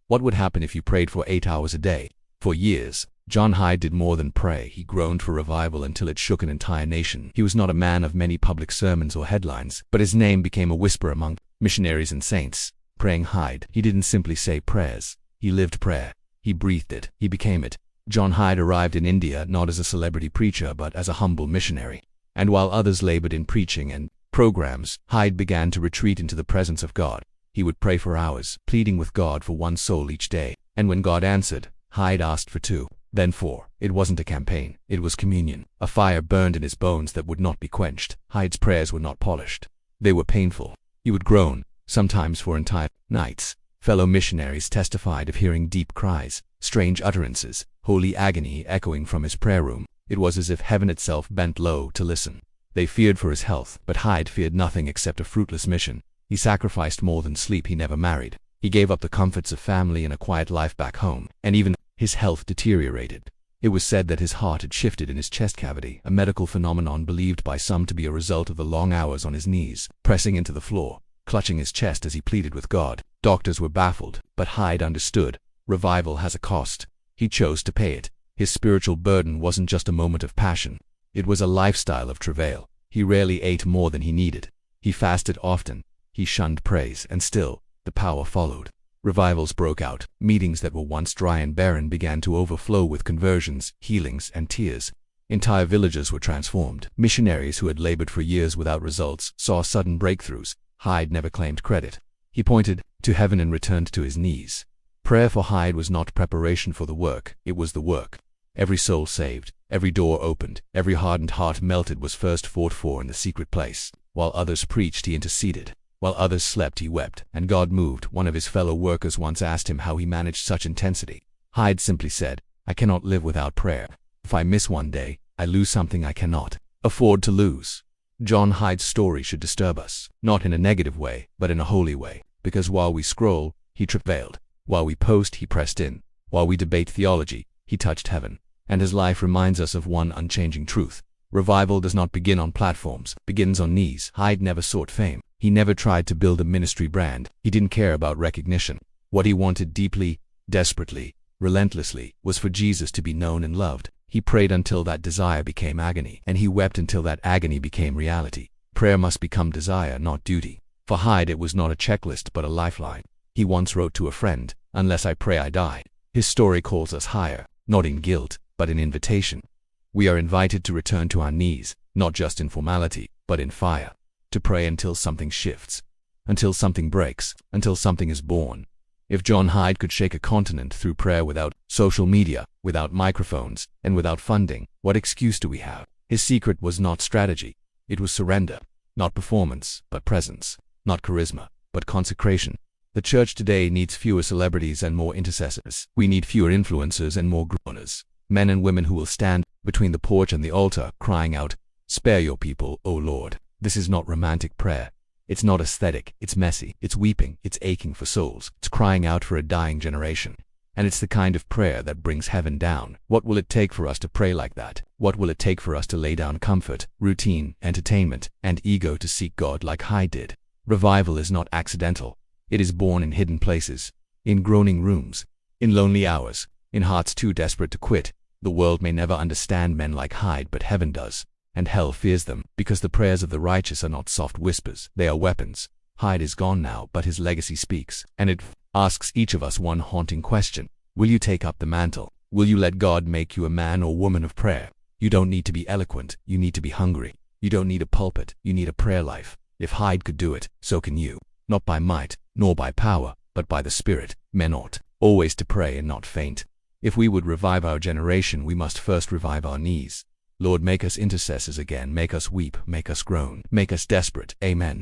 What would happen if you prayed for 8 hours a day? For years, John Hyde did more than pray. He groaned for revival until it shook an entire nation. He was not a man of many public sermons or headlines, but his name became a whisper among missionaries and saints. Praying Hyde. He didn't simply say prayers. He lived prayer. He breathed it. He became it. John Hyde arrived in India not as a celebrity preacher but as a humble missionary. And while others labored in preaching and programs, Hyde began to retreat into the presence of God. He would pray for hours, pleading with God for one soul each day. And when God answered, Hyde asked for 2, then 4. It wasn't a campaign. It was communion. A fire burned in his bones that would not be quenched. Hyde's prayers were not polished. They were painful. He would groan, sometimes for entire nights. Fellow missionaries testified of hearing deep cries, strange utterances, holy agony echoing from his prayer room. It was as if heaven itself bent low to listen. They feared for his health, but Hyde feared nothing except a fruitless mission. He sacrificed more than sleep. He never married. He gave up the comforts of family and a quiet life back home, and even his health deteriorated. It was said that his heart had shifted in his chest cavity, a medical phenomenon believed by some to be a result of the long hours on his knees, pressing into the floor, clutching his chest as he pleaded with God. Doctors were baffled, but Hyde understood. Revival has a cost. He chose to pay it. His spiritual burden wasn't just a moment of passion. It was a lifestyle of travail. He rarely ate more than he needed. He fasted often. He shunned praise, and still, the power followed. Revivals broke out. Meetings that were once dry and barren began to overflow with conversions, healings, and tears. Entire villages were transformed. Missionaries who had labored for years without results saw sudden breakthroughs. Hyde never claimed credit. He pointed to heaven and returned to his knees. Prayer for Hyde was not preparation for the work, it was the work. Every soul saved, every door opened, every hardened heart melted was first fought for in the secret place. While others preached, he interceded. While others slept, he wept, and God moved. One of his fellow workers once asked him how he managed such intensity. Hyde simply said, "I cannot live without prayer. If I miss one day, I lose something I cannot afford to lose." John Hyde's story should disturb us, not in a negative way, but in a holy way, because while we scroll, he travailed. While we post, he pressed in. While we debate theology, he touched heaven. And his life reminds us of one unchanging truth. Revival does not begin on platforms, it begins on knees. Hyde never sought fame. He never tried to build a ministry brand. He didn't care about recognition. What he wanted deeply, desperately, relentlessly, was for Jesus to be known and loved. He prayed until that desire became agony, and he wept until that agony became reality. Prayer must become desire, not duty. For Hyde it was not a checklist but a lifeline. He once wrote to a friend, "Unless I pray, I die." His story calls us higher, not in guilt, but in invitation. We are invited to return to our knees, not just in formality, but in fire. To pray until something shifts, until something breaks, until something is born. If John Hyde could shake a continent through prayer without social media, without microphones, and without funding, what excuse do we have? His secret was not strategy. It was surrender. Not performance, but presence. Not charisma, but consecration. The church today needs fewer celebrities and more intercessors. We need fewer influencers and more groaners. Men and women who will stand between the porch and the altar, crying out, "Spare your people, O Lord." This is not romantic prayer. It's not aesthetic. It's messy. It's weeping. It's aching for souls. It's crying out for a dying generation. And it's the kind of prayer that brings heaven down. What will it take for us to pray like that? What will it take for us to lay down comfort, routine, entertainment, and ego to seek God like Hyde did? Revival is not accidental. It is born in hidden places, in groaning rooms, in lonely hours, in hearts too desperate to quit. The world may never understand men like Hyde, but heaven does. And hell fears them, because the prayers of the righteous are not soft whispers, they are weapons. Hyde is gone now, but his legacy speaks, and it asks each of us one haunting question. Will you take up the mantle? Will you let God make you a man or woman of prayer? You don't need to be eloquent, you need to be hungry. You don't need a pulpit, you need a prayer life. If Hyde could do it, so can you. Not by might, nor by power, but by the Spirit. Men ought always to pray and not faint. If we would revive our generation, we must first revive our knees. Lord, make us intercessors again, make us weep, make us groan, make us desperate. Amen.